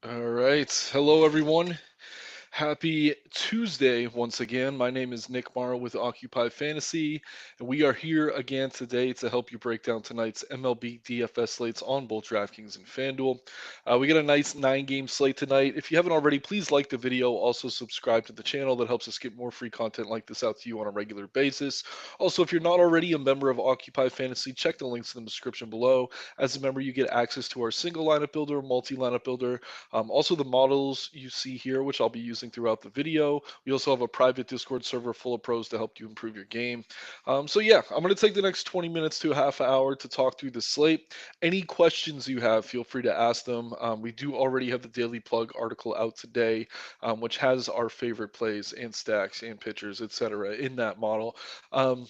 All right. Hello, everyone. Happy Tuesday once again. My name is Nick Marro with Occupy Fantasy, and we are here again today to help you break down tonight's MLB DFS slates on both DraftKings and FanDuel. We got a nice 9 game slate tonight. If you haven't already, please like the video. Also, subscribe to the channel. That helps us get more free content like this out to you on a regular basis. Also, if you're not already a member of Occupy Fantasy, check the links in the description below. As a member, you get access to our single lineup builder, multi lineup builder, also, the models you see here, which I'll be using throughout the video. We also have a private Discord server full of pros to help you improve your game. So yeah, I'm going to take the next 20 minutes to a half hour to talk through the slate. Any questions you have, feel free to ask them. We do already have the Daily Plug article out today, which has our favorite plays and stacks and pitchers, etc. in that model. Um,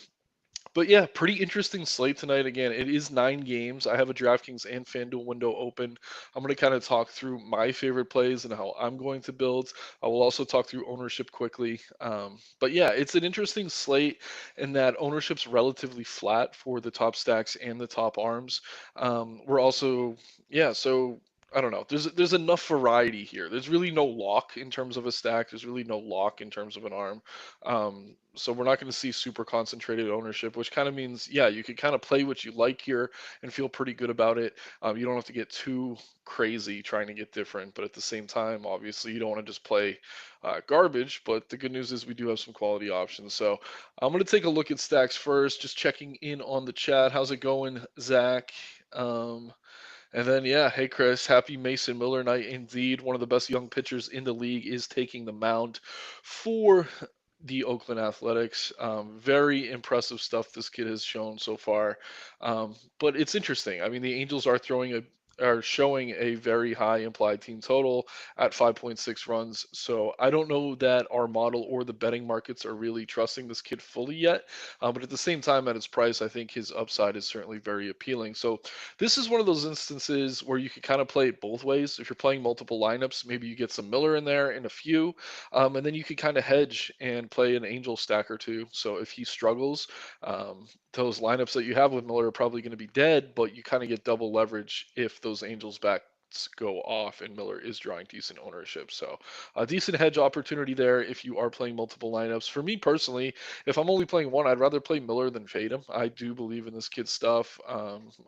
but yeah, pretty interesting slate tonight. Again, it is 9 games. I have a DraftKings and FanDuel window open. I'm going to kind of talk through my favorite plays and how I'm going to build. I will also talk through ownership quickly. But yeah, it's an interesting slate in that ownership's relatively flat for the top stacks and the top arms. We're also, yeah, so I don't know. There's enough variety here. There's really no lock in terms of a stack. There's really no lock in terms of an arm. So we're not going to see super concentrated ownership, which kind of means, yeah, you could kind of play what you like here and feel pretty good about it. You don't have to get too crazy trying to get different, but at the same time, obviously, you don't want to just play garbage. But the good news is we do have some quality options. So I'm going to take a look at stacks first, just checking in on the chat. How's it going, Zach? And then, yeah, hey, Chris, happy Mason Miller night indeed. One of the best young pitchers in the league is taking the mound for the Oakland Athletics. Very impressive stuff this kid has shown so far. But it's interesting. I mean, the Angels are showing a very high implied team total at 5.6 runs. So I don't know that our model or the betting markets are really trusting this kid fully yet. But at the same time, at his price, I think his upside is certainly very appealing. So this is one of those instances where you could kind of play it both ways. If you're playing multiple lineups, maybe you get some Miller in there and a few, and then you could kind of hedge and play an Angel stack or two. So if he struggles, those lineups that you have with Miller are probably going to be dead, but you kind of get double leverage if those Angels backs go off and Miller is drawing decent ownership. So a decent hedge opportunity there if you are playing multiple lineups. For me personally, if I'm only playing one, I'd rather play Miller than fade him. I do believe in this kid's stuff.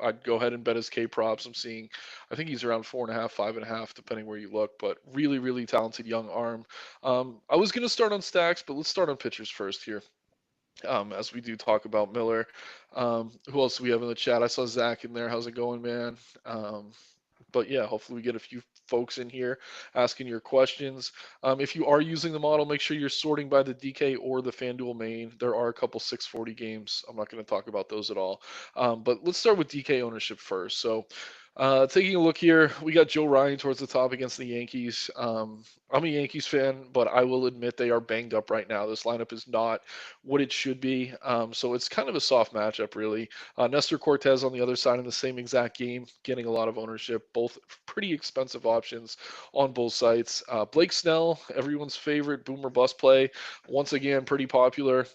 I'd go ahead and bet his K props. I'm seeing, I think he's around 4.5, 5.5, depending where you look, but really, really talented young arm. I was going to start on stacks, but let's start on pitchers first here. As we do talk about Miller. Who else do we have in the chat? I saw Zach in there. How's it going, man? But yeah, hopefully we get a few folks in here asking your questions. If you are using the model, make sure you're sorting by the DK or the FanDuel main. There are a couple 640 games. I'm not going to talk about those at all. But let's start with DK ownership first. So taking a look here, we got Joe Ryan towards the top against the Yankees. I'm a Yankees fan, but I will admit they are banged up right now. This lineup is not what it should be. So it's kind of a soft matchup, really. Nestor Cortez on the other side in the same exact game, getting a lot of ownership. Both pretty expensive options on both sites. Blake Snell, everyone's favorite boomer bust play. Once again, pretty popular.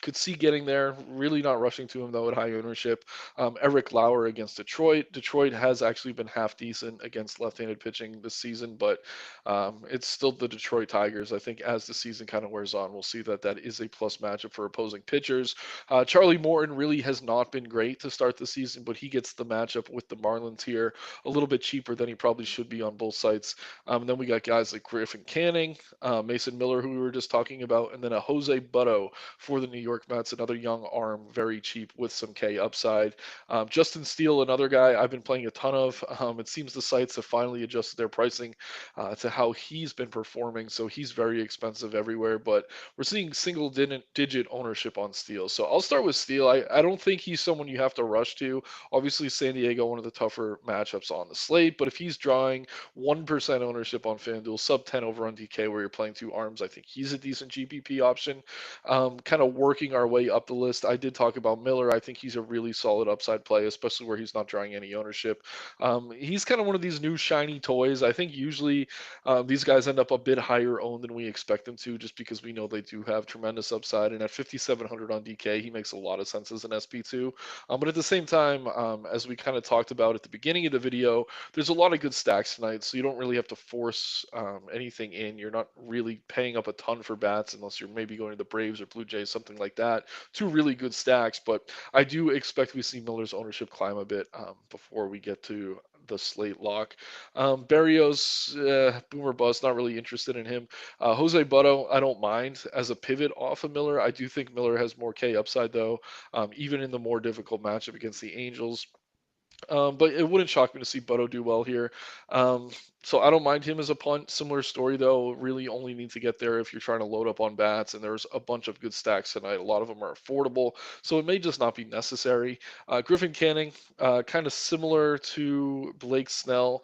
Could see getting there. Really not rushing to him, though, at high ownership. Eric Lauer against Detroit. Detroit has actually been half decent against left-handed pitching this season, but it's still the Detroit Tigers. I think as the season kind of wears on, we'll see that that is a plus matchup for opposing pitchers. Charlie Morton really has not been great to start the season, but he gets the matchup with the Marlins here a little bit cheaper than he probably should be on both sites. And then we got guys like Griffin Canning, Mason Miller, who we were just talking about, and then a Jose Butto for the New York Mets, another young arm, very cheap with some K upside. Justin Steele, another guy I've been playing a ton of. It seems the sites have finally adjusted their pricing to how he's been performing, so he's very expensive everywhere. But we're seeing single-digit ownership on Steele. So I'll start with Steele. I don't think he's someone you have to rush to. Obviously, San Diego, one of the tougher matchups on the slate. But if he's drawing 1% ownership on FanDuel, sub 10 over on DK, where you're playing two arms, I think he's a decent GPP option. Kind of working our way up the list. I did talk about Miller. I think he's a really solid upside play, especially where he's not drawing any ownership. He's kind of one of these new shiny toys. I think usually these guys end up a bit higher owned than we expect them to, just because we know they do have tremendous upside. And at 5,700 on DK, he makes a lot of sense as an SP2. But at the same time, as we kind of talked about at the beginning of the video, there's a lot of good stacks tonight, so you don't really have to force anything in. You're not really paying up a ton for bats unless you're maybe going to the Braves or Blue Jays, something like that. Two really good stacks, but I do expect we see Miller's ownership climb a bit before we get to the slate lock. Barrios, boomer bust, not really interested in him. Jose Butto, I don't mind as a pivot off of Miller. I do think Miller has more K upside though, even in the more difficult matchup against the Angels. But it wouldn't shock me to see Butto do well here. Um, so I don't mind him as a punt. Similar story though. Really only need to get there if you're trying to load up on bats. And there's a bunch of good stacks tonight. A lot of them are affordable, so it may just not be necessary. Griffin Canning, kind of similar to Blake Snell.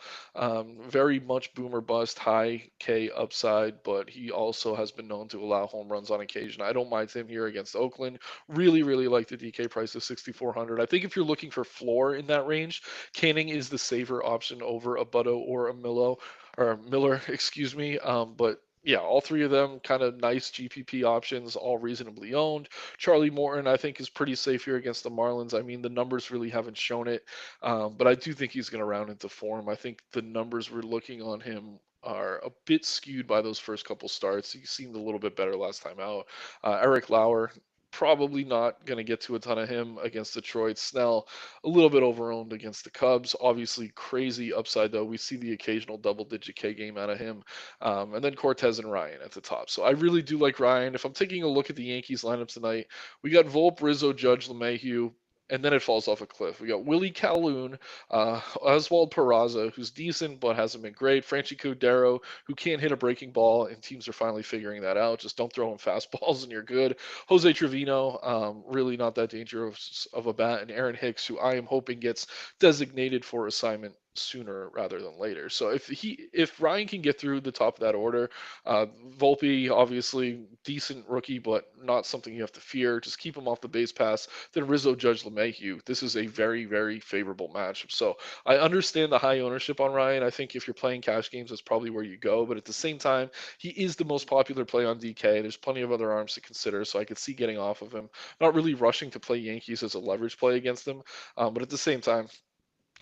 Very much boomer bust, high K upside, but he also has been known to allow home runs on occasion. I don't mind him here against Oakland. Really, really like the DK price of 6,400. I think if you're looking for floor in that range, Canning is the safer option over a Butto or a Miller, excuse me. But yeah, all three of them kind of nice GPP options, all reasonably owned. Charlie Morton, I think, is pretty safe here against the Marlins. I mean, the numbers really haven't shown it, but I do think he's going to round into form. I think the numbers we're looking on him are a bit skewed by those first couple starts. He seemed a little bit better last time out. Eric Lauer, probably not going to get to a ton of him against Detroit. Snell, a little bit overowned against the Cubs. Obviously, crazy upside, though. We see the occasional double digit K game out of him. And then Cortez and Ryan at the top. So I really do like Ryan. If I'm taking a look at the Yankees lineup tonight, we got Volpe, Rizzo, Judge, LeMahieu, and then it falls off a cliff. We got Willie Calhoun, Oswald Peraza, who's decent but hasn't been great. Franchi Cordero, who can't hit a breaking ball, and teams are finally figuring that out. Just don't throw him fastballs and you're good. Jose Trevino, really not that dangerous of a bat, and Aaron Hicks, who I am hoping gets designated for assignment sooner rather than later. So if Ryan can get through the top of that order, Volpe obviously decent rookie, but not something you have to fear. Just keep him off the base pass. Then Rizzo, Judge, LeMahieu. This is a very very favorable matchup. So I understand the high ownership on Ryan. I think if you're playing cash games, that's probably where you go. But at the same time, he is the most popular play on DK. There's plenty of other arms to consider, so I could see getting off of him. Not really rushing to play Yankees as a leverage play against them, but at the same time,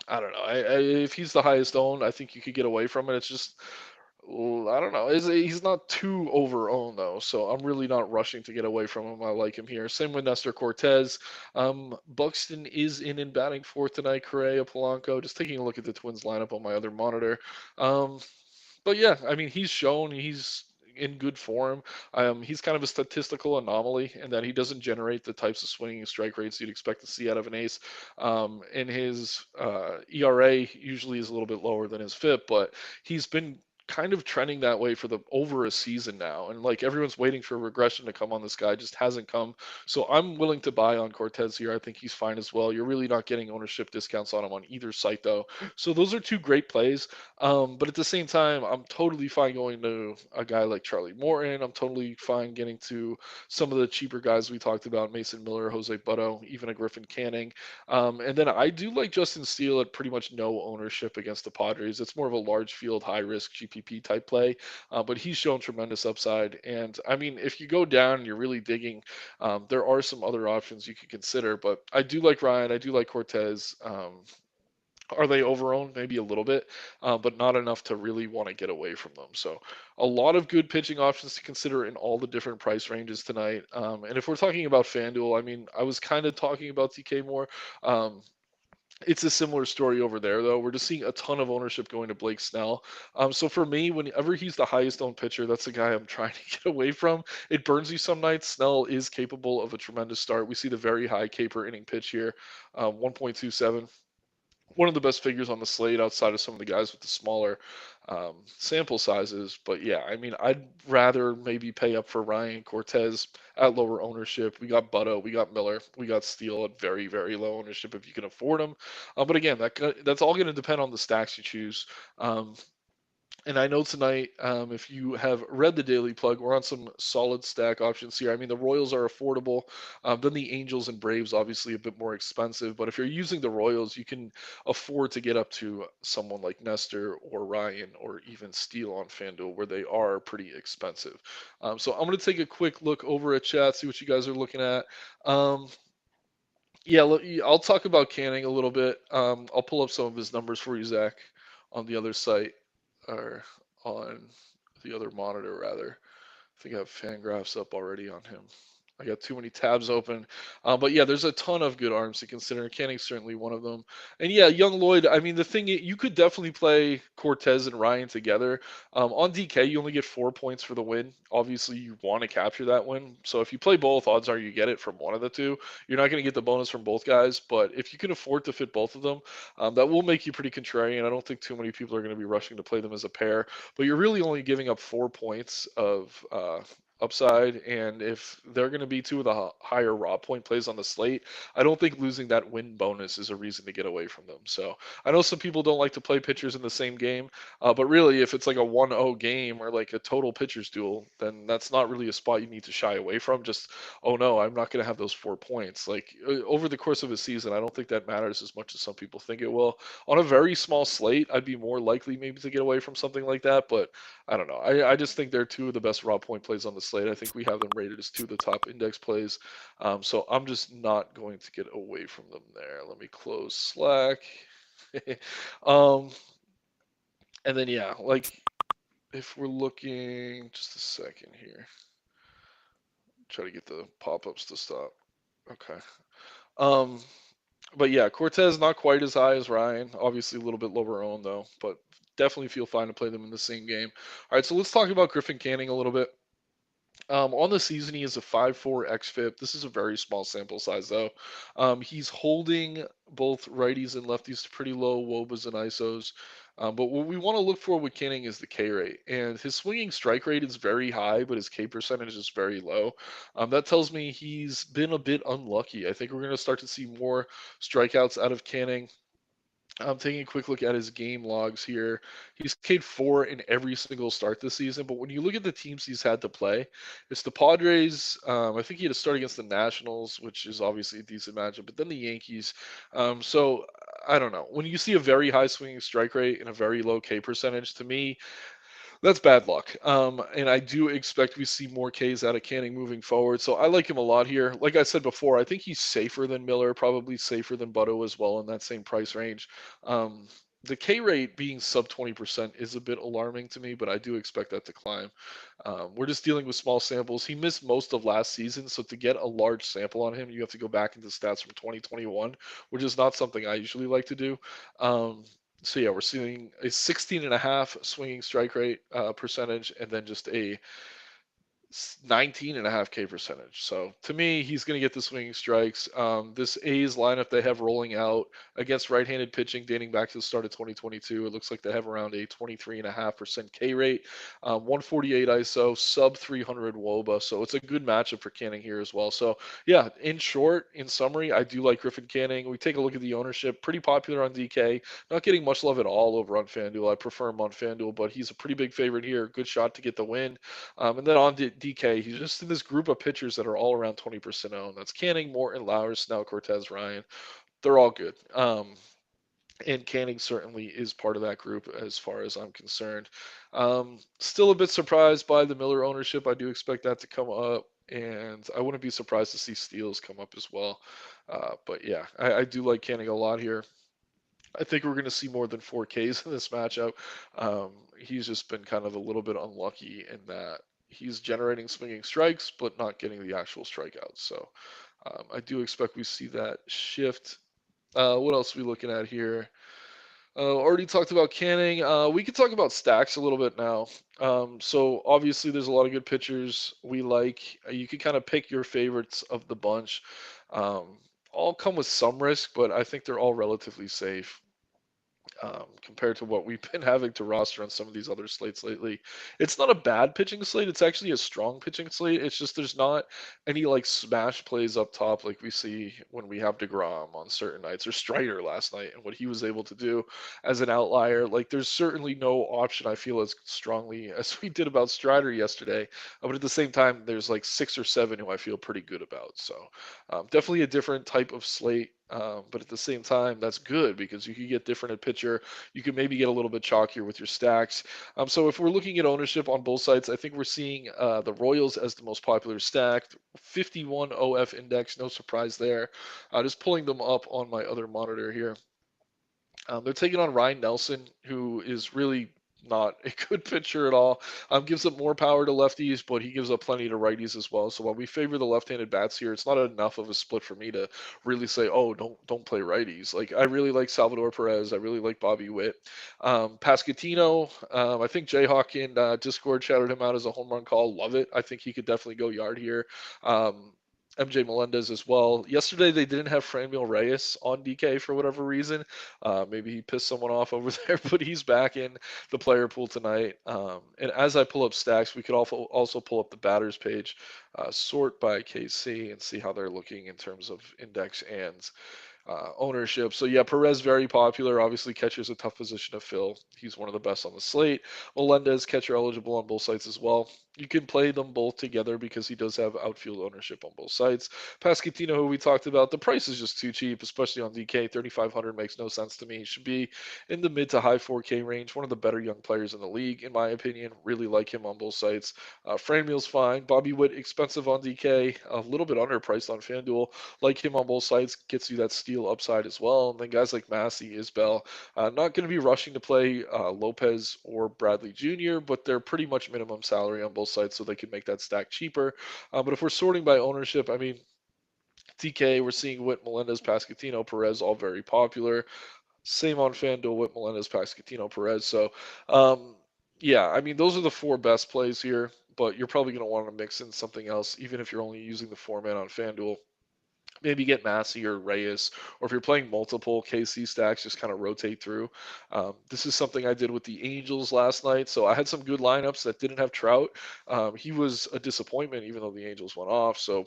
I don't know. If he's the highest owned, I think you could get away from it. It's just, I don't know. He's not too over owned though, so I'm really not rushing to get away from him. I like him here. Same with Nestor Cortez. Buxton is in batting fourth tonight. Correa, Polanco. Just taking a look at the Twins lineup on my other monitor. Um, but yeah, I mean, he's shown he's in good form. He's kind of a statistical anomaly in that he doesn't generate the types of swinging strike rates you'd expect to see out of an ace. And his ERA usually is a little bit lower than his FIP, but he's been kind of trending that way for the over a season now, and like everyone's waiting for regression to come on this guy, just hasn't come. So I'm willing to buy on Cortez here. I think he's fine as well. You're really not getting ownership discounts on him on either site though, so those are two great plays. But at the same time, I'm totally fine going to a guy like Charlie Morton. I'm totally fine getting to some of the cheaper guys we talked about: Mason Miller, Jose Butto, even a Griffin Canning. And then I do like Justin Steele at pretty much no ownership against the Padres. It's more of a large field, high risk GPP type play, but he's shown tremendous upside. And I mean, if you go down and you're really digging, there are some other options you could consider. But I do like Ryan. I do like Cortez. Are they overowned? Maybe a little bit, but not enough to really want to get away from them. So a lot of good pitching options to consider in all the different price ranges tonight. And if we're talking about FanDuel, I mean, I was kind of talking about TK more. Um, it's a similar story over there, though. We're just seeing a ton of ownership going to Blake Snell. So for me, whenever he's the highest owned pitcher, that's the guy I'm trying to get away from. It burns you some nights. Snell is capable of a tremendous start. We see the very high K per inning pitch here, 1.27, one of the best figures on the slate outside of some of the guys with the smaller sample sizes. But yeah, I mean, I'd rather maybe pay up for Ryan Cortez at lower ownership. We got Butto, we got Miller, we got Steele at very, very low ownership if you can afford them. But again, that's all going to depend on the stacks you choose. Um, And I know tonight, if you have read the Daily Plug, we're on some solid stack options here. I mean, the Royals are affordable. Then the Angels and Braves, obviously, a bit more expensive. But if you're using the Royals, you can afford to get up to someone like Nestor or Ryan or even Steele on FanDuel, where they are pretty expensive. So I'm going to take a quick look over at chat, see what you guys are looking at. Um, yeah, I'll talk about Canning a little bit. I'll pull up some of his numbers for you, Zach, on the other site or on the other monitor rather. I think I have Fangraphs up already on him. I got too many tabs open. But yeah, there's a ton of good arms to consider. Canning's certainly one of them. And yeah, Young Lloyd, I mean, the thing, you could definitely play Cortez and Ryan together. On DK, you only get 4 points for the win. Obviously, you want to capture that win. So if you play both, odds are you get it from one of the two. You're not going to get the bonus from both guys. But if you can afford to fit both of them, that will make you pretty contrarian. I don't think too many people are going to be rushing to play them as a pair. But you're really only giving up 4 points of upside, and if they're going to be two of the higher raw point plays on the slate, I don't think losing that win bonus is a reason to get away from them. So I know some people don't like to play pitchers in the same game, but really, if it's like a 1-0 game or like a total pitchers duel, then that's not really a spot you need to shy away from. Just, oh no, I'm not going to have those 4 points. Like over the course of a season, I don't think that matters as much as some people think it will. On a very small slate, I'd be more likely maybe to get away from something like that, but I don't know. I just think they're two of the best raw point plays on the slate. I think we have them rated as two of the top index plays. So I'm just not going to get away from them there. Let me close Slack. um, and then, yeah, like if we're looking, just a second here, try to get the pop ups to stop. Okay. Um, but yeah, Cortez not quite as high as Ryan. Obviously, a little bit lower owned, though, but definitely feel fine to play them in the same game. All right, so let's talk about Griffin Canning a little bit. On the season, he is a 5.4 xFIP. This is a very small sample size, though. He's holding both righties and lefties to pretty low WOBAs and ISOs. But what we want to look for with Canning is the K rate. And his swinging strike rate is very high, but his K percentage is very low. That tells me he's been a bit unlucky. I think we're going to start to see more strikeouts out of Canning. I'm taking a quick look at his game logs here. He's K'd 4 in every single start this season, but when you look at the teams he's had to play, it's the Padres. I think he had to start against the Nationals, which is obviously a decent matchup, but then the Yankees. So I don't know. When you see a very high swinging strike rate and a very low K percentage, to me, that's bad luck. And I do expect we see more Ks out of Canning moving forward. So I like him a lot here. Like I said before, I think he's safer than Miller, probably safer than Butto as well in that same price range. Um, the K rate being sub 20% is a bit alarming to me, but I do expect that to climb. We're just dealing with small samples. He missed most of last season, so to get a large sample on him, you have to go back into stats from 2021, which is not something I usually like to do. So yeah, we're seeing a 16 and a half swinging strike rate percentage, and then just a 19 and a half K percentage. So to me, he's going to get the swinging strikes. This A's lineup they have rolling out against right-handed pitching dating back to the start of 2022. It looks like they have around a 23.5% K rate, 148 ISO, sub 300 WOBA. So it's a good matchup for Canning here as well. So yeah, in short, in summary, I do like Griffin Canning. We take a look at the ownership, pretty popular on DK, not getting much love at all over on FanDuel. I prefer him on FanDuel, but he's a pretty big favorite here. Good shot to get the win. And then on DK, he's just in this group of pitchers that are all around 20% owned. That's Canning, Morton, Lowers, Snell, Cortez, Ryan. They're all good. And Canning certainly is part of that group as far as I'm concerned. Still a bit surprised by the Miller ownership. I do expect that to come up, and I wouldn't be surprised to see Steals come up as well. But yeah, I do like Canning a lot here. I think we're going to see more than 4Ks in this matchup. He's just been kind of a little bit unlucky in that he's generating swinging strikes, but not getting the actual strikeouts. So I do expect we see that shift. What else are we looking at here? Already talked about Canning. We could talk about stacks a little bit now. So obviously, there's a lot of good pitchers we like. You could kind of pick your favorites of the bunch. Um, all come with some risk, but I think they're all relatively safe. compared to what we've been having to roster on some of these other slates lately. It's not a bad pitching slate. It's actually a strong pitching slate. It's just there's not any like smash plays up top like we see when we have DeGrom on certain nights or Strider last night and what he was able to do as an outlier. Like there's certainly no option I feel as strongly as we did about Strider yesterday. But at the same time, there's like 6 or 7 who I feel pretty good about. So definitely a different type of slate. But at the same time, that's good because you can get different at pitcher. You can maybe get a little bit chalkier with your stacks. So if we're looking at ownership on both sides, I think we're seeing the Royals as the most popular stack, 51 OF index, no surprise there. Just pulling them up on my other monitor here. They're taking on Ryan Nelson, who is really not a good pitcher at all. Gives up more power to lefties, but he gives up plenty to righties as well. So while we favor the left-handed bats here, it's not enough of a split for me to really say, oh, don't play righties. Like I really like Salvador Perez. I really like Bobby Witt. Pasquantino, I think Jayhawk in Discord shouted him out as a home run call. Love it. I think he could definitely go yard here. MJ Melendez as well. Yesterday they didn't have Franmil Reyes on DK for whatever reason. Maybe he pissed someone off over there, but he's back in the player pool tonight. And as I pull up stacks, we could also pull up the batters page, sort by KC, and see how they're looking in terms of index and ownership. So yeah, Perez very popular. Obviously, catcher's a tough position to fill. He's one of the best on the slate. Melendez catcher eligible on both sides as well. You can play them both together because he does have outfield ownership on both sides. Pasquantino, who we talked about, the price is just too cheap, especially on DK. 3,500 makes no sense to me. He should be in the mid to high 4K range. One of the better young players in the league, in my opinion. Really like him on both sides. Franmil's fine. Bobby Witt expensive on DK, a little bit underpriced on FanDuel. Like him on both sides, gets you that steal upside as well. And then guys like Massey, Isbell, not going to be rushing to play Lopez or Bradley Jr., but they're pretty much minimum salary on both sides, so they can make that stack cheaper. But if we're sorting by ownership, I mean, DK, we're seeing Witt, Melendez, Pasquantino, Perez, all very popular. Same on FanDuel, Witt, Melendez, Pasquantino, Perez. So, yeah, I mean, those are the four best plays here, but you're probably going to want to mix in something else, even if you're only using the four-man on FanDuel. Maybe get Massey or Reyes, or if you're playing multiple KC stacks, just kind of rotate through. This is something I did with the Angels last night. So I had some good lineups that didn't have Trout. He was a disappointment, even though the Angels went off. So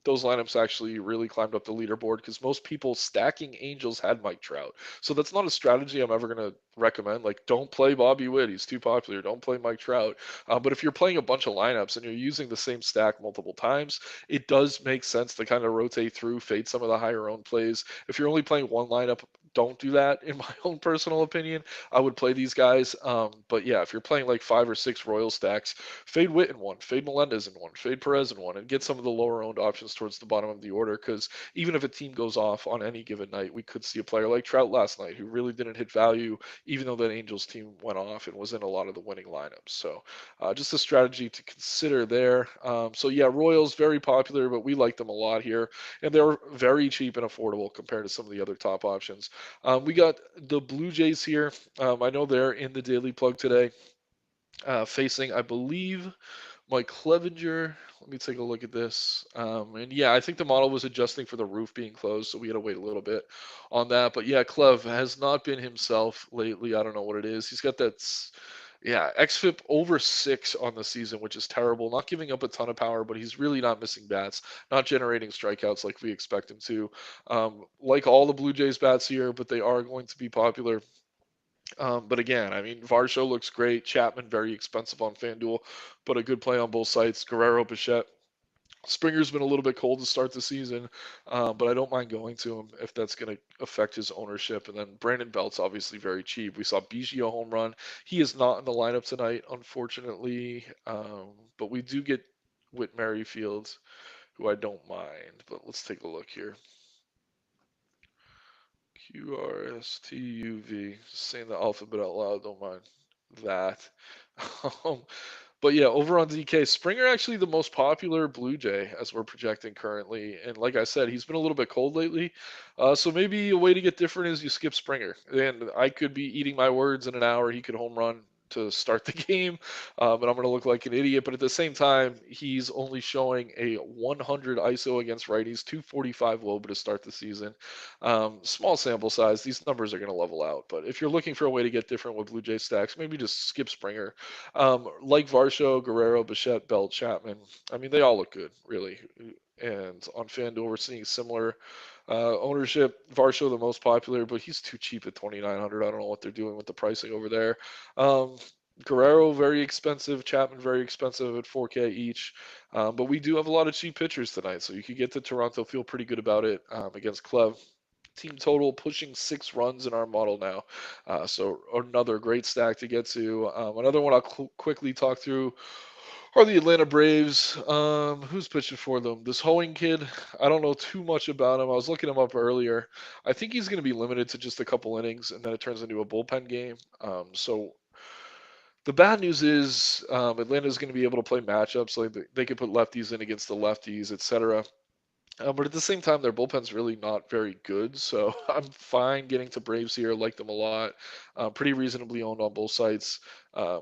those lineups actually really climbed up the leaderboard because most people stacking Angels had Mike Trout. So that's not a strategy I'm ever going to recommend. Like, don't play Bobby Witt. He's too popular. Don't play Mike Trout. But if you're playing a bunch of lineups and you're using the same stack multiple times, it does make sense to kind of rotate through, fade some of the higher owned plays. If you're only playing one lineup, don't do that, in my own personal opinion. I would play these guys. But yeah, if you're playing like 5 or 6 Royal stacks, fade Witt in one, fade Melendez in one, fade Perez in one, and get some of the lower owned options towards the bottom of the order. Because even if a team goes off on any given night, we could see a player like Trout last night who really didn't hit value, even though that Angels team went off and was in a lot of the winning lineups. So just a strategy to consider there. So yeah, Royals very popular, but we like them a lot here, and they're very cheap and affordable compared to some of the other top options. We got the Blue Jays here. I know they're in the daily plug today, facing, I believe, Mike Clevenger. Let me take a look at this. And yeah, I think the model was adjusting for the roof being closed, so we had to wait a little bit on that. But yeah, Clev has not been himself lately. I don't know what it is. He's got that, yeah, xFIP over 6 on the season, which is terrible. Not giving up a ton of power, but he's really not missing bats, not generating strikeouts like we expect him to. Like all the Blue Jays bats here, but they are going to be popular. But again, I mean, Varsho looks great. Chapman, very expensive on FanDuel, but a good play on both sides. Guerrero, Bichette. Springer's been a little bit cold to start the season, but I don't mind going to him if that's going to affect his ownership. And then Brandon Belt's obviously very cheap. We saw Biggio home run. He is not in the lineup tonight, unfortunately, but we do get Whit Merrifield, who I don't mind. But let's take a look here. QRSTUV, saying the alphabet out loud, don't mind that. Um, but yeah, over on DK, Springer actually the most popular Blue Jay as we're projecting currently. And like I said, he's been a little bit cold lately. So maybe a way to get different is you skip Springer. And I could be eating my words in an hour. He could home run to start the game, and I'm going to look like an idiot. But at the same time, he's only showing a 100 ISO against righties, 245 WOBA to start the season. Small sample size, these numbers are going to level out. But if you're looking for a way to get different with Blue Jay stacks, maybe just skip Springer. Like Varsho, Guerrero, Bichette, Belt, Chapman, I mean, they all look good, really. And on FanDuel, we're seeing similar ownership. Varsho the most popular, but he's too cheap at 2,900. I don't know what they're doing with the pricing over there. Um, Guerrero very expensive, Chapman very expensive at 4K each. But we do have a lot of cheap pitchers tonight, so you could get to Toronto, feel pretty good about it against Clev. Team total pushing 6 runs in our model now. So another great stack to get to. Another one I'll quickly talk through are the Atlanta Braves. Who's pitching for them? This Hoeing kid. I don't know too much about him. I was looking him up earlier. I think he's going to be limited to just a couple innings, and then it turns into a bullpen game. So the bad news is Atlanta is going to be able to play matchups. Like they could put lefties in against the lefties, etc. But at the same time, their bullpen's really not very good. So I'm fine getting to Braves here. Like them a lot. Pretty reasonably owned on both sites. Um,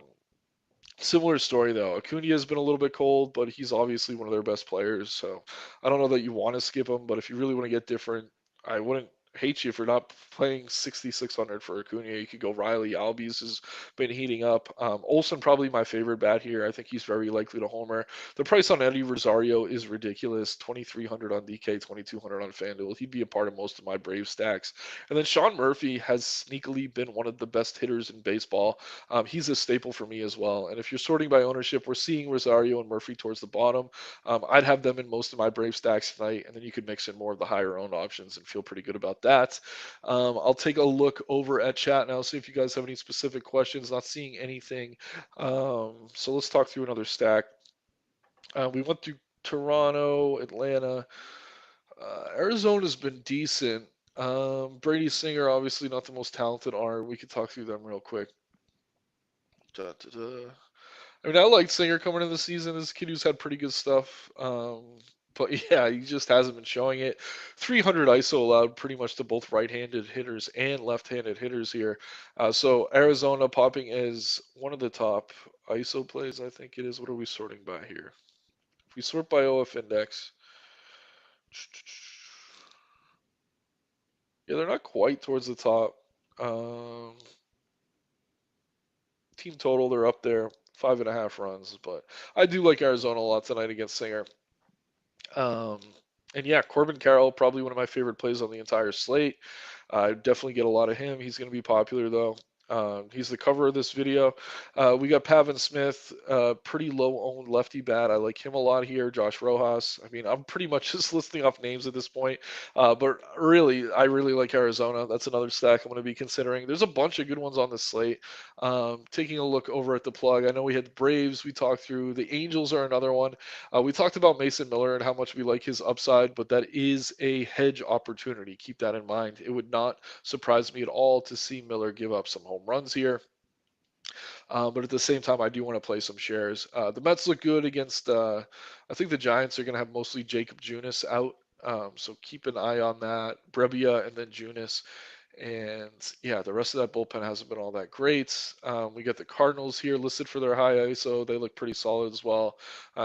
Similar story though. Acuna has been a little bit cold, but he's obviously one of their best players. So I don't know that you want to skip him, but if you really want to get different, I wouldn't hate you for not playing 6,600 for Acuna. You could go Riley. Albies has been heating up. Olson probably my favorite bat here. I think he's very likely to homer. The price on Eddie Rosario is ridiculous. 2,300 on DK, 2,200 on FanDuel. He'd be a part of most of my Brave stacks. And then Sean Murphy has sneakily been one of the best hitters in baseball. He's a staple for me as well. And if you're sorting by ownership, we're seeing Rosario and Murphy towards the bottom. I'd have them in most of my Brave stacks tonight, and then you could mix in more of the higher owned options and feel pretty good about that. I'll take a look over at chat now, see if you guys have any specific questions. Not seeing anything. So let's talk through another stack. We went through Toronto, Atlanta. Arizona's been decent. Brady Singer, obviously not the most talented arm. We could talk through them real quick. Da, da, da. I mean, I liked Singer coming into the season. This kid who's had pretty good stuff. But yeah, he just hasn't been showing it. 300 ISO allowed pretty much to both right-handed hitters and left-handed hitters here. So Arizona popping as one of the top ISO plays, I think it is. What are we sorting by here? If we sort by OF index, yeah, they're not quite towards the top. Um, Team total, they're up there, 5.5 runs. But I do like Arizona a lot tonight against Singer. Um, and yeah, Corbin Carroll, probably one of my favorite plays on the entire slate. I definitely get a lot of him. He's going to be popular though. He's the cover of this video. We got Pavin Smith, pretty low owned lefty bat. I like him a lot here. Josh Rojas. I mean, I'm pretty much just listing off names at this point. But really, I really like Arizona. That's another stack I'm going to be considering. There's a bunch of good ones on the slate. Taking a look over at the plug, I know we had the Braves. We talked through the Angels are another one. We talked about Mason Miller and how much we like his upside, but that is a hedge opportunity. Keep that in mind. It would not surprise me at all to see Miller give up some home runs here. But at the same time, I do want to play some shares. The Mets look good against, I think the Giants are going to have mostly Jacob Junis out. So keep an eye on that. Brebbia and then Junis. And yeah, the rest of that bullpen hasn't been all that great. We got the Cardinals here listed for their high ISO. They look pretty solid as well.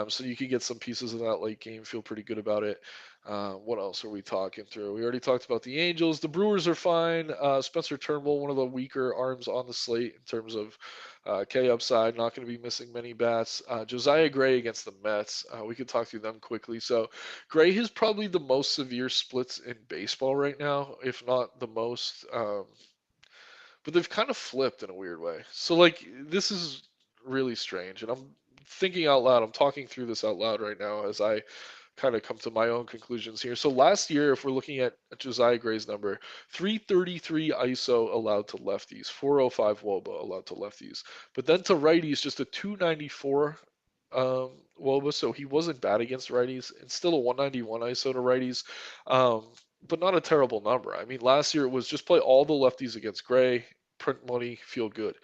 So you can get some pieces of that late game. Feel pretty good about it. What else are we talking through? We already talked about the Angels. The Brewers are fine. Spencer Turnbull, one of the weaker arms on the slate in terms of K upside. Not going to be missing many bats. Josiah Gray against the Mets. We could talk through them quickly. So Gray has probably the most severe splits in baseball right now, if not the most. But they've kind of flipped in a weird way. So like this is really strange, and I'm thinking out loud. I'm talking through this out loud right now as I kind of come to my own conclusions here. So last year, if we're looking at Josiah Gray's number, 333 ISO allowed to lefties, 405 WOBA allowed to lefties, but then to righties, just a 294 WOBA, so he wasn't bad against righties, and still a 191 ISO to righties, um, but not a terrible number. I mean, last year it was just play all the lefties against Gray, print money, feel good.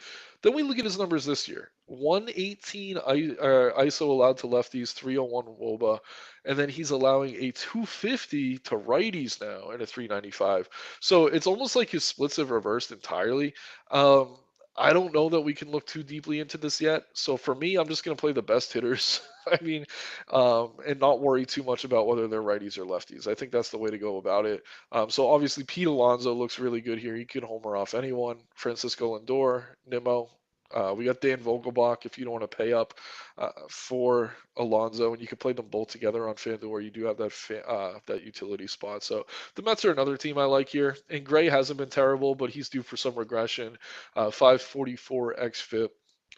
Then we look at his numbers this year. 118 ISO allowed to lefties, 301 WOBA, and then he's allowing a 250 to righties now and a 395. So it's almost like his splits have reversed entirely. Um, I don't know that we can look too deeply into this yet. So for me, I'm just going to play the best hitters. I mean, and not worry too much about whether they're righties or lefties. I think that's the way to go about it. So obviously, Pete Alonso looks really good here. He can homer off anyone. Francisco Lindor, Nimmo. We got Dan Vogelbach if you don't want to pay up for Alonso, and you can play them both together on FanDuel where you do have that utility spot. So the Mets are another team I like here. And Gray hasn't been terrible, but he's due for some regression. 544 xFIP.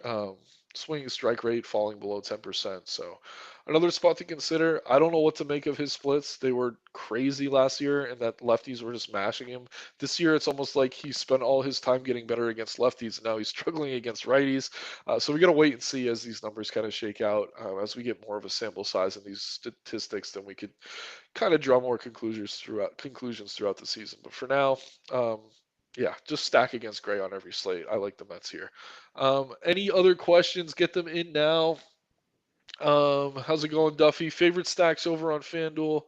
Um, Swinging strike rate falling below 10%. So another spot to consider. I don't know what to make of his splits. They were crazy last year, and that lefties were just mashing him. This year, it's almost like he spent all his time getting better against lefties, and now he's struggling against righties. So we got to wait and see as these numbers kind of shake out. As we get more of a sample size in these statistics, then we could kind of draw more conclusions throughout the season. But for now, um, yeah, just stack against Gray on every slate. I like the Mets here. Any other questions? Get them in now. How's it going, Duffy? Favorite stacks over on FanDuel?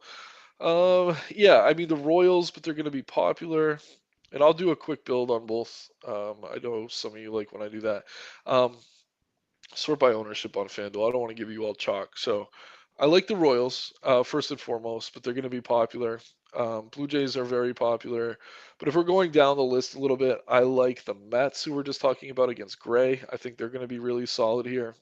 Yeah, I mean the Royals, but they're going to be popular. And I'll do a quick build on both. I know some of you like when I do that. Um, Sort by ownership on FanDuel. I don't want to give you all chalk. So I like the Royals first and foremost, but they're going to be popular. Blue Jays are very popular. But if we're going down the list a little bit, I like the Mets, who we're just talking about against Gray. I think they're going to be really solid here.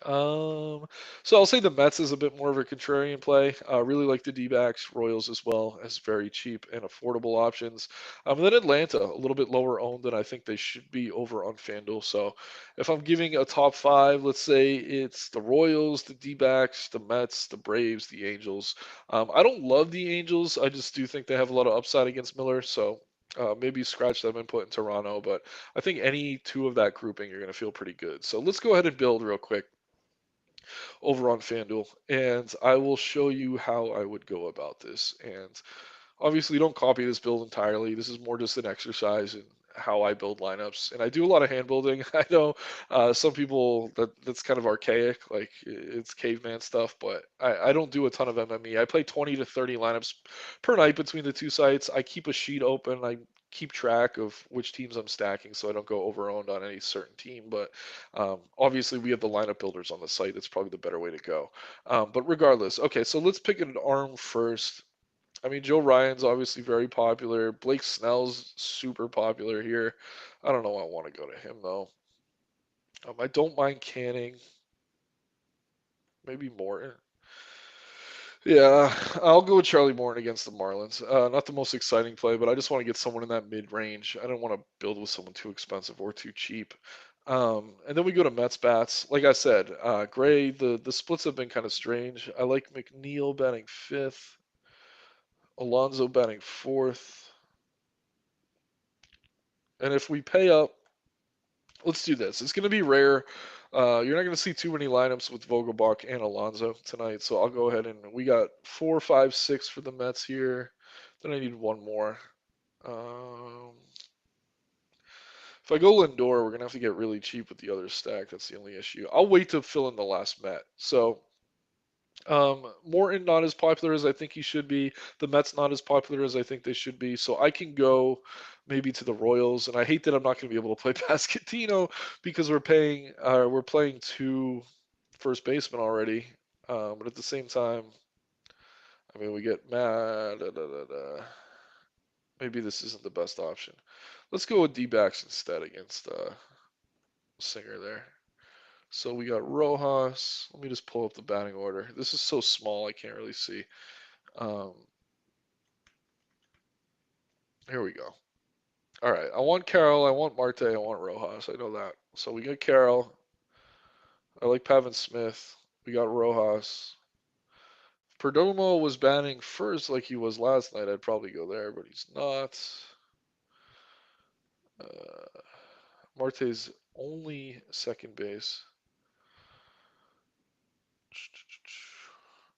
Um, so I'll say the Mets is a bit more of a contrarian play. Really like the D-backs, Royals as well as very cheap and affordable options. And then Atlanta, a little bit lower owned than I think they should be over on FanDuel. So if I'm giving a top five, let's say it's the Royals, the D-backs, the Mets, the Braves, the Angels. I don't love the Angels. I just do think they have a lot of upside against Miller. So maybe scratch them and put in Toronto. But I think any two of that grouping, you're going to feel pretty good. So let's go ahead and build real quick over on FanDuel, and I will show you how I would go about this. And obviously, don't copy this build entirely. This is more just an exercise in how I build lineups, and I do a lot of hand building. I know some people that's kind of archaic, like it's caveman stuff, but I don't do a ton of MME. I play 20 to 30 lineups per night between the two sites. I keep a sheet open. I keep track of which teams I'm stacking so I don't go over owned on any certain team. But obviously, we have the lineup builders on the site. It's probably the better way to go. But regardless, okay, so let's pick an arm first. I mean, Joe Ryan's obviously very popular. Blake Snell's super popular here. I don't know why I want to go to him though. I don't mind Canning. Maybe Morton. Yeah, I'll go with Charlie Morton against the Marlins. Not the most exciting play, but I just want to get someone in that mid range. I don't want to build with someone too expensive or too cheap. And then we go to Mets bats. Like I said, Gray, the splits have been kind of strange. I like McNeil batting fifth, Alonso batting fourth. And if we pay up, let's do this. It's going to be rare. You're not going to see too many lineups with Vogelbach and Alonso tonight, so I'll go ahead and we got 4, 5, 6 for the Mets here. Then I need one more. Um, if I go Lindor, we're going to have to get really cheap with the other stack. That's the only issue. I'll wait to fill in the last Met. So Morton not as popular as I think he should be. The Mets not as popular as I think they should be. So I can go maybe to the Royals, and I hate that I'm not going to be able to play Pasquantino because we're playing two first basemen already. But at the same time, I mean we get mad. Maybe this isn't the best option. Let's go with D-backs instead against Singer there. So we got Rojas. Let me just pull up the batting order. This is so small I can't really see. Um, Here we go. All right. I want Carroll. I want Marte. I want Rojas. I know that. So we got Carroll. I like Pavin Smith. We got Rojas. Perdomo was batting first like he was last night. I'd probably go there, but he's not. Uh, Marte's only second base.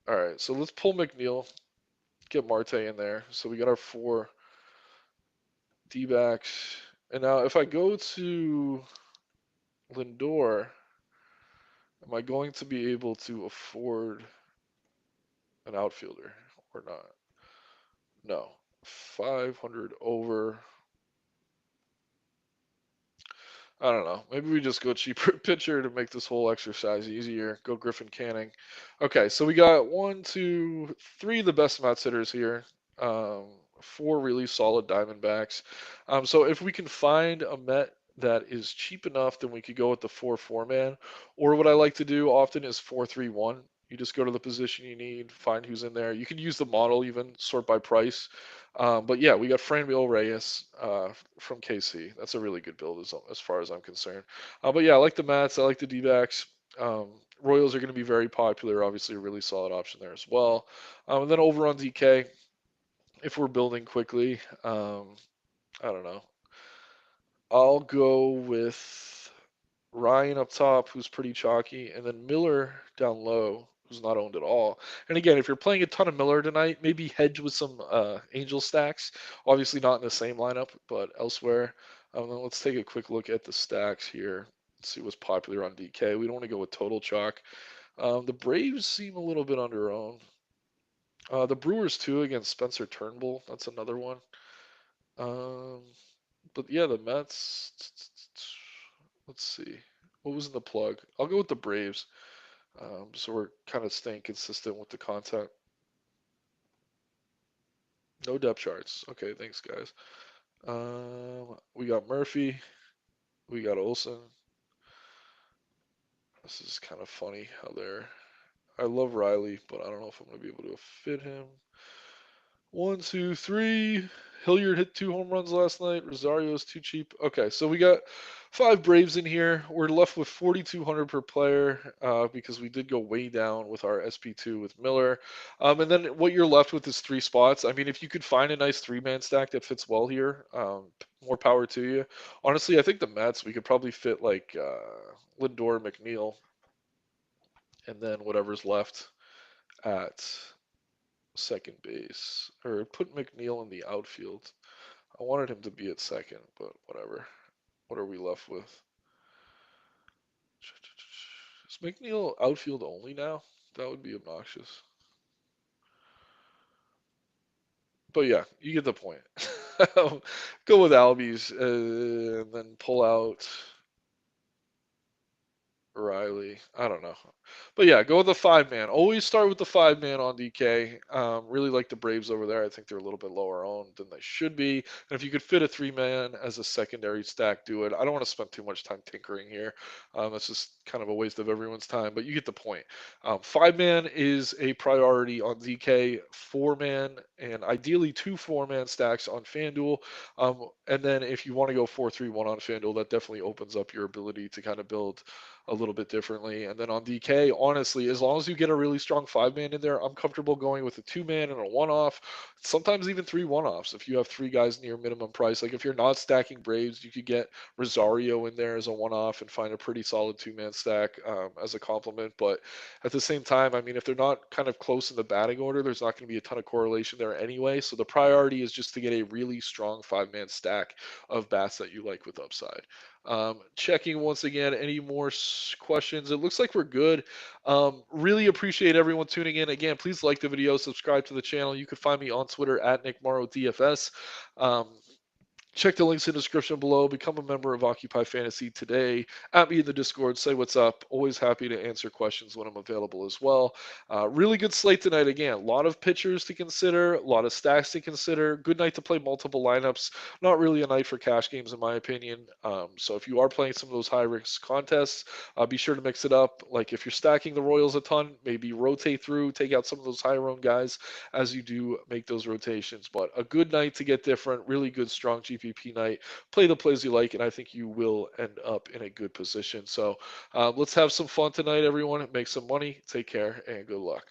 All right. So let's pull McNeil. Get Marte in there. So we got our four D-backs. And now if I go to Lindor, am I going to be able to afford an outfielder or not? No. 500 over. I don't know. Maybe we just go cheaper pitcher to make this whole exercise easier. Go Griffin Canning. Okay, so we got one, two, three of the best Mets hitters here. Um, Four really solid Diamondbacks. So if we can find a Met that is cheap enough, then we could go with the 4-4 man. Or what I like to do often is 4-3-1. You just go to the position you need, find who's in there. You can use the model even, sort by price. But yeah, we got Franmil Reyes from KC. That's a really good build as far as I'm concerned. But yeah, I like the Mats. I like the D-backs. Um, Royals are going to be very popular. Obviously, a really solid option there as well. And then over on DK, if we're building quickly, I don't know. I'll go with Ryan up top, who's pretty chalky, and then Miller down low, who's not owned at all. And again, if you're playing a ton of Miller tonight, maybe hedge with some Angel stacks. Obviously not in the same lineup, but elsewhere. Then let's take a quick look at the stacks here. Let's see what's popular on DK. We don't want to go with total chalk. The Braves seem a little bit under owned. The Brewers too against Spencer Turnbull. That's another one. Um, but yeah, the Mets. Let's see. What was in the plug? I'll go with the Braves. So we're kind of staying consistent with the content. No depth charts. Okay, thanks, guys. We got Murphy. We got Olson. This is kind of funny how they're. I love Riley, but I don't know if I'm going to be able to fit him. One, two, three. Hilliard hit 2 home runs last night. Rosario's too cheap. Okay, so we got 5 Braves in here. We're left with 4,200 per player because we did go way down with our SP2 with Miller. And then what you're left with is 3 spots. I mean, if you could find a nice 3-man stack that fits well here, more power to you. Honestly, I think the Mets, we could probably fit like Lindor, McNeil, and then whatever's left at second base, or put McNeil in the outfield. I wanted him to be at second, but whatever. What are we left with? Is McNeil outfield only now? That would be obnoxious. But yeah, you get the point. Go with Albies and then pull out Riley. I don't know. But yeah, go with the 5-man. Always start with the 5-man on DK. Really like the Braves over there. I think they're a little bit lower owned than they should be. And if you could fit a 3-man as a secondary stack, do it. I don't want to spend too much time tinkering here. That's just kind of a waste of everyone's time, but you get the point. 5-man is a priority on DK, 4-man, and ideally 2 4-man stacks on FanDuel. And then if you want to go 4-3-1 on FanDuel, that definitely opens up your ability to kind of build a little bit differently. And then on DK, honestly, as long as you get a really strong 5-man in there, I'm comfortable going with a 2-man and a 1-off, sometimes even 3 1-offs if you have 3 guys near minimum price. Like if you're not stacking Braves, you could get Rosario in there as a 1-off and find a pretty solid 2-man stack as a complement. But at the same time, I mean, if they're not kind of close in the batting order, there's not going to be a ton of correlation there anyway. So the priority is just to get a really strong 5-man stack of bats that you like with upside. Checking once again, any more questions? It looks like we're good. Really appreciate everyone tuning in. Again, please like the video, subscribe to the channel. You can find me on Twitter at Nick Marro DFS. Check the links in the description below. Become a member of Occupy Fantasy today. At me in the Discord. Say what's up. Always happy to answer questions when I'm available as well. Really good slate tonight. Again, a lot of pitchers to consider, a lot of stacks to consider. Good night to play multiple lineups. Not really a night for cash games, in my opinion. So if you are playing some of those high risk contests, be sure to mix it up. Like if you're stacking the Royals a ton, maybe rotate through, take out some of those higher owned guys as you do make those rotations. But a good night to get different. Really good, strong GP night. Play the plays you like, and I think you will end up in a good position. So let's have some fun tonight, everyone. Make some money. Take care, and good luck.